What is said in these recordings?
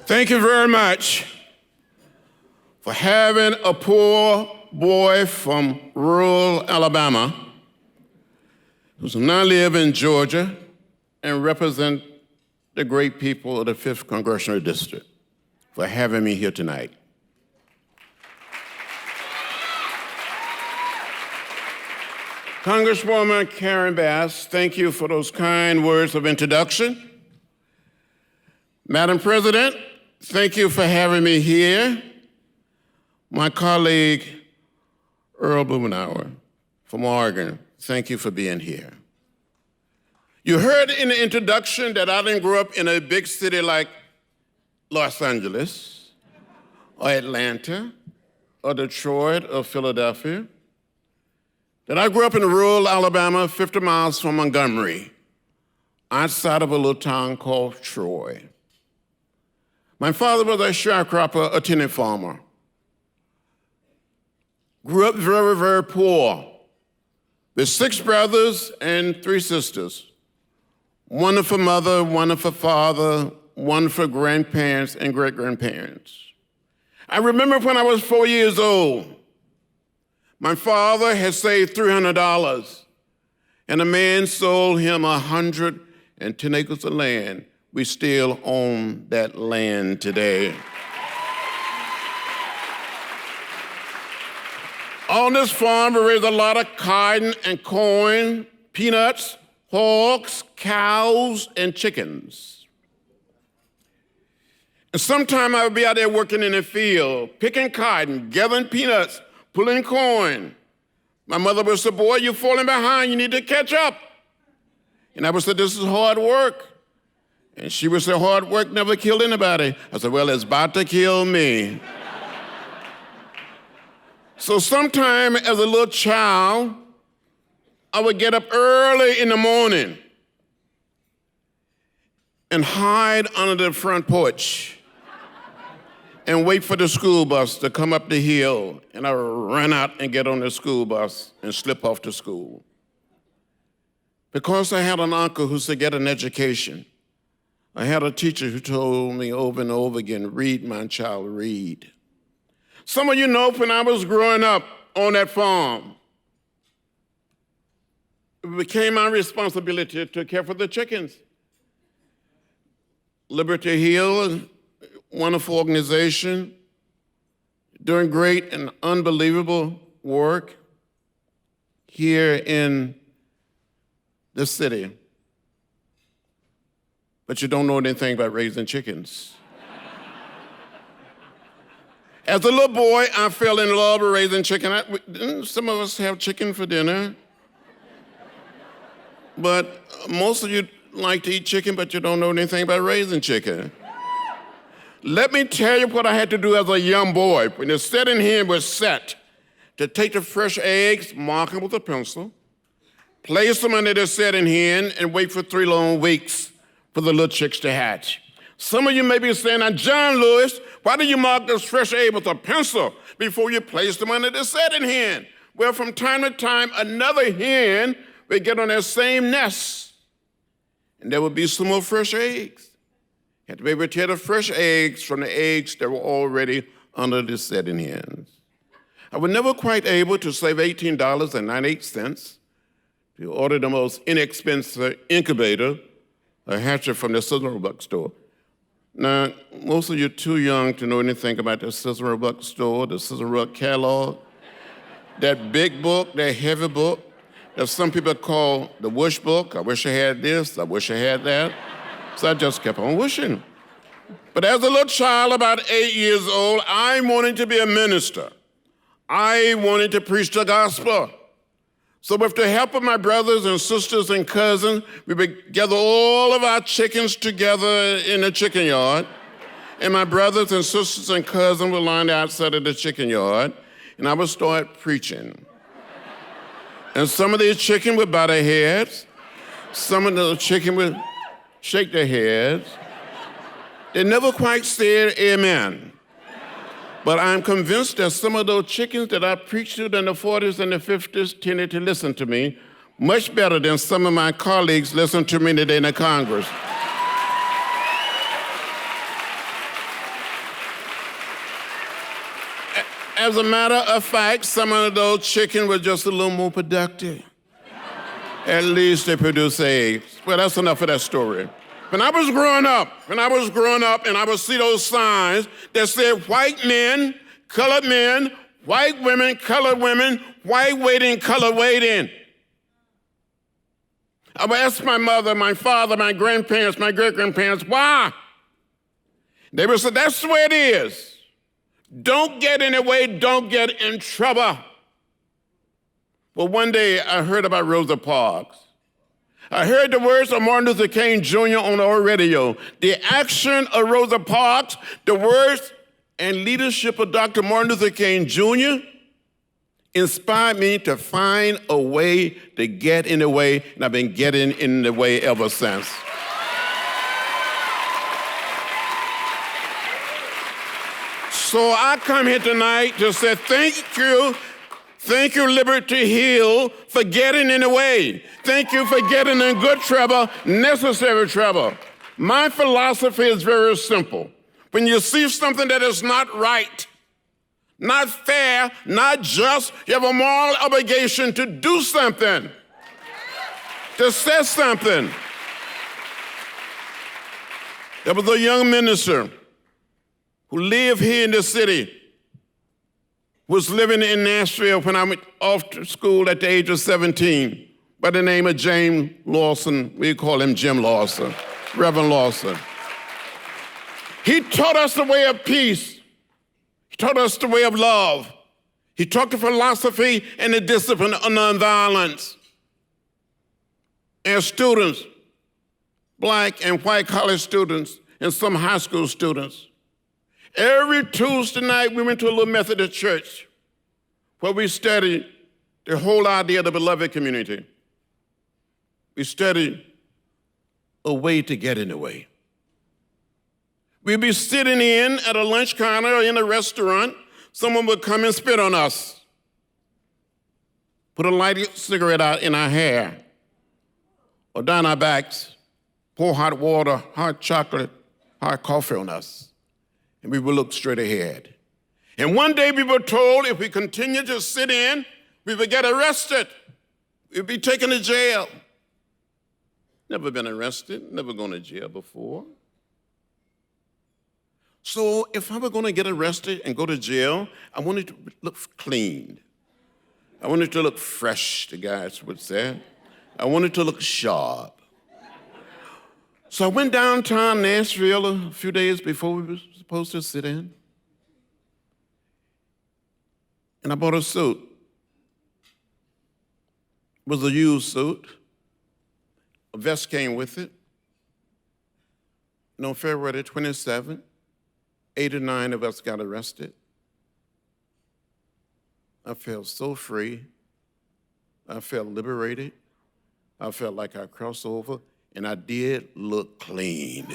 Thank you very much for having a poor boy from rural Alabama who's now live in Georgia and represent the great people of the 5th Congressional District for having me here tonight. Congresswoman Karen Bass, thank you for those kind words of introduction. Madam President, thank you for having me here. My colleague, Earl Blumenauer from Oregon, thank you for being here. You heard in the introduction that I didn't grow up in a big city like Los Angeles, or Atlanta, or Detroit, or Philadelphia. That I grew up in rural Alabama, 50 miles from Montgomery, outside of a little town called Troy. My father was a sharecropper, a tenant farmer. Grew up very, very poor, with 6 brothers and 3 sisters. Wonderful mother, wonderful father, wonderful grandparents and great-grandparents. I remember when I was 4 years old, my father had saved $300, and a man sold him 110 acres of land. We still own that land today. On this farm, we raised a lot of cotton and corn, peanuts, hogs, cows, and chickens. And sometime I would be out there working in the field, picking cotton, gathering peanuts, pulling corn. My mother would say, "Boy, you're falling behind, you need to catch up." And I would say, "This is hard work." And she would say, "Hard work never killed anybody." I said, "Well, it's about to kill me." So sometime as a little child, I would get up early in the morning and hide under the front porch and wait for the school bus to come up the hill, and I would run out and get on the school bus and slip off to school. Because I had an uncle who said, "Get an education," I had a teacher who told me over and over again, "Read, my child, read." Some of you know when I was growing up on that farm, it became my responsibility to care for the chickens. Liberty Hill, wonderful organization, doing great and unbelievable work here in the city. But you don't know anything about raising chickens. As a little boy, I fell in love with raising chicken. Didn't some of us have chicken for dinner? But most of you like to eat chicken, but you don't know anything about raising chicken. Let me tell you what I had to do as a young boy. When the setting hen was set, to take the fresh eggs, mark them with a pencil, place them under the setting hen, and wait for 3 long weeks for the little chicks to hatch. Some of you may be saying, "Now, John Lewis, why do you mark those fresh eggs with a pencil before you place them under the setting hen?" Well, from time to time, another hen would get on that same nest, and there would be some more fresh eggs. You had to be able to tell the fresh eggs from the eggs that were already under the setting hens. I was never quite able to save $18.98 to order the most inexpensive incubator, a hatcher from the Sizzle Buck store. Now, most of you are too young to know anything about the Sizzle Buck store, the Sizzle Buck catalog, that big book, that heavy book, that some people call the wish book. I wish I had this, I wish I had that. So I just kept on wishing. But as a little child, about 8 years old, I wanted to be a minister. I wanted to preach the gospel. So with the help of my brothers and sisters and cousins, we would gather all of our chickens together in the chicken yard. And my brothers and sisters and cousins would line outside of the chicken yard, and I would start preaching. And some of these chickens would bow their heads. Some of the chickens would shake their heads. They never quite said amen. But I'm convinced that some of those chickens that I preached to in the 40s and the 50s tended to listen to me much better than some of my colleagues listen to me today in the Congress. As a matter of fact, some of those chickens were just a little more productive. At least they produce eggs. Well, that's enough of that story. When I was growing up, and I would see those signs that said white men, colored men, white women, colored women, white waiting, colored waiting. I would ask my mother, my father, my grandparents, my great-grandparents, why? They would say, that's the way it is. Don't get in the way, don't get in trouble. Well, one day I heard about Rosa Parks. I heard the words of Martin Luther King Jr. on our radio. The action of Rosa Parks, the words and leadership of Dr. Martin Luther King Jr. inspired me to find a way to get in the way, and I've been getting in the way ever since. So I come here tonight to say thank you, Liberty Hill, for getting in the way. Thank you for getting in good trouble, necessary trouble. My philosophy is very simple. When you see something that is not right, not fair, not just, you have a moral obligation to do something, to say something. There was a young minister who lived here in the city, was living in Nashville when I went off to school at the age of 17, by the name of James Lawson. We call him Jim Lawson, Reverend Lawson. He taught us the way of peace. He taught us the way of love. He taught the philosophy and the discipline of nonviolence. And students, black and white college students, and some high school students, every Tuesday night, we went to a little Methodist church where we studied the whole idea of the beloved community. We studied a way to get in the way. We'd be sitting in at a lunch counter or in a restaurant. Someone would come and spit on us, put a lighted cigarette out in our hair or down our backs, pour hot water, hot chocolate, hot coffee on us. And we would look straight ahead. And one day we were told if we continued to sit in, we would get arrested. We'd be taken to jail. Never been arrested, never gone to jail before. So if I were going to get arrested and go to jail, I wanted to look clean. I wanted to look fresh, the guys would say. I wanted to look sharp. So I went downtown Nashville a few days before we were supposed to sit in. And I bought a suit. It was a used suit. A vest came with it. And on February 27th, 8 or 9 of us got arrested. I felt so free. I felt liberated. I felt like I crossed over. And I did look clean.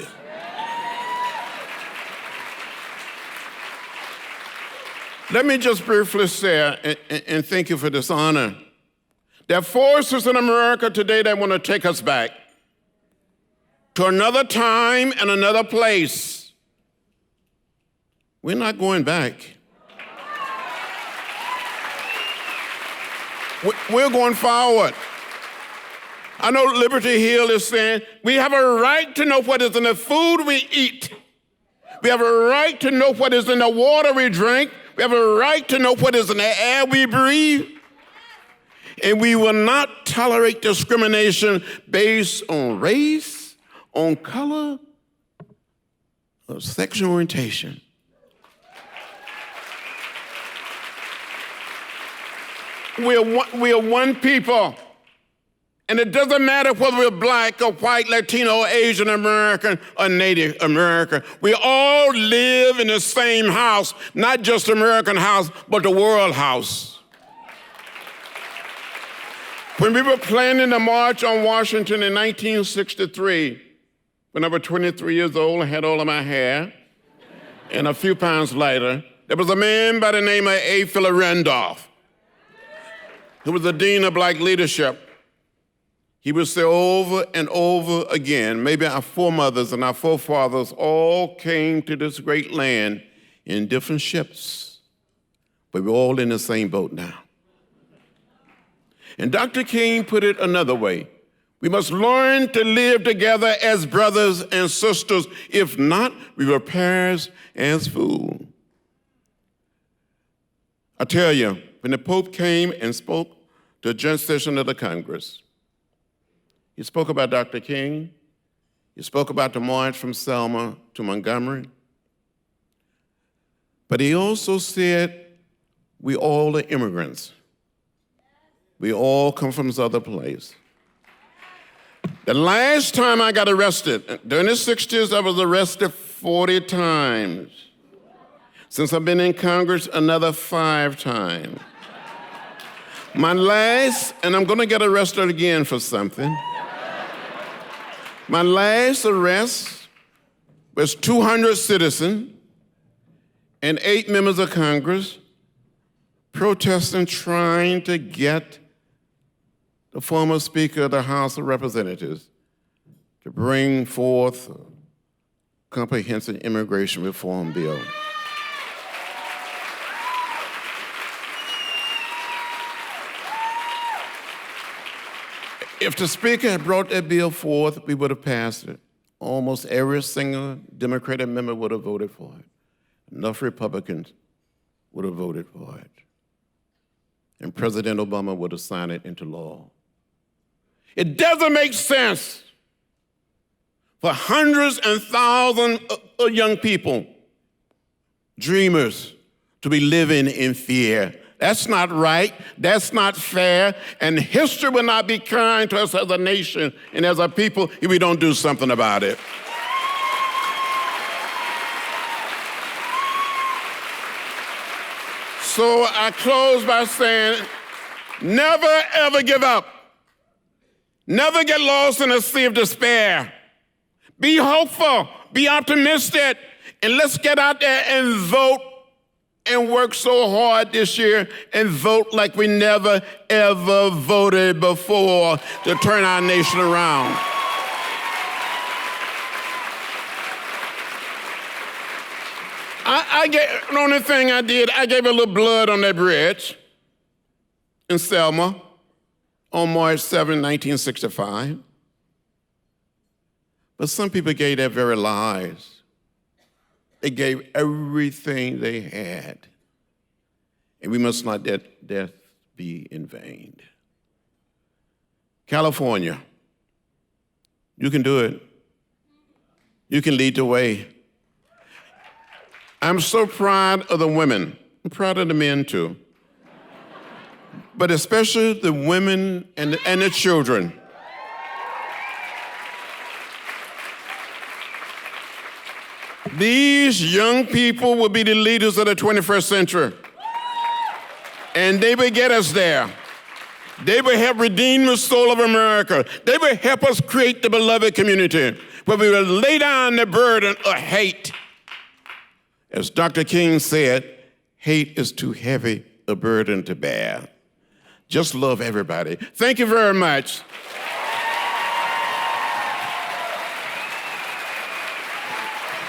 Let me just briefly say, and thank you for this honor, there are forces in America today that want to take us back to another time and another place. We're not going back. We're going forward. I know Liberty Hill is saying we have a right to know what is in the food we eat. We have a right to know what is in the water we drink. We have a right to know what is in the air we breathe. And we will not tolerate discrimination based on race, on color, or sexual orientation. We are one people. And it doesn't matter whether we're black or white, Latino, or Asian American, or Native American. We all live in the same house, not just the American house, but the world house. When we were planning the March on Washington in 1963, when I was 23 years old, I had all of my hair, and a few pounds lighter, there was a man by the name of A. Philip Randolph, who was the dean of black leadership. He would say over and over again, maybe our foremothers and our forefathers all came to this great land in different ships, but we're all in the same boat now. And Dr. King put it another way. We must learn to live together as brothers and sisters. If not, we will perish as fools. I tell you, when the Pope came and spoke to the joint session of the Congress, he spoke about Dr. King. He spoke about the march from Selma to Montgomery. But he also said, we all are immigrants. We all come from this other place. The last time I got arrested, during the 60s, I was arrested 40 times. Since I've been in Congress, another 5 times. My last, and I'm gonna get arrested again for something. My last arrest was 200 citizens and 8 members of Congress protesting, trying to get the former Speaker of the House of Representatives to bring forth a comprehensive immigration reform bill. If the Speaker had brought that bill forth, we would have passed it. Almost every single Democratic member would have voted for it. Enough Republicans would have voted for it. And President Obama would have signed it into law. It doesn't make sense for hundreds and thousands of young people, dreamers, to be living in fear. That's not right. That's not fair. And history will not be kind to us as a nation and as a people if we don't do something about it. So I close by saying, never ever give up. Never get lost in a sea of despair. Be hopeful, be optimistic, and let's get out there and vote and work so hard this year and vote like we never, ever voted before to turn our nation around. The only thing I did, I gave a little blood on that bridge in Selma on March 7, 1965. But some people gave their very lives. They gave everything they had. And we must not let death be in vain. California, you can do it. You can lead the way. I'm so proud of the women. I'm proud of the men too. But especially the women and the children. These young people will be the leaders of the 21st century. And they will get us there. They will help redeem the soul of America. They will help us create the beloved community where we will lay down the burden of hate. As Dr. King said, hate is too heavy a burden to bear. Just love everybody. Thank you very much.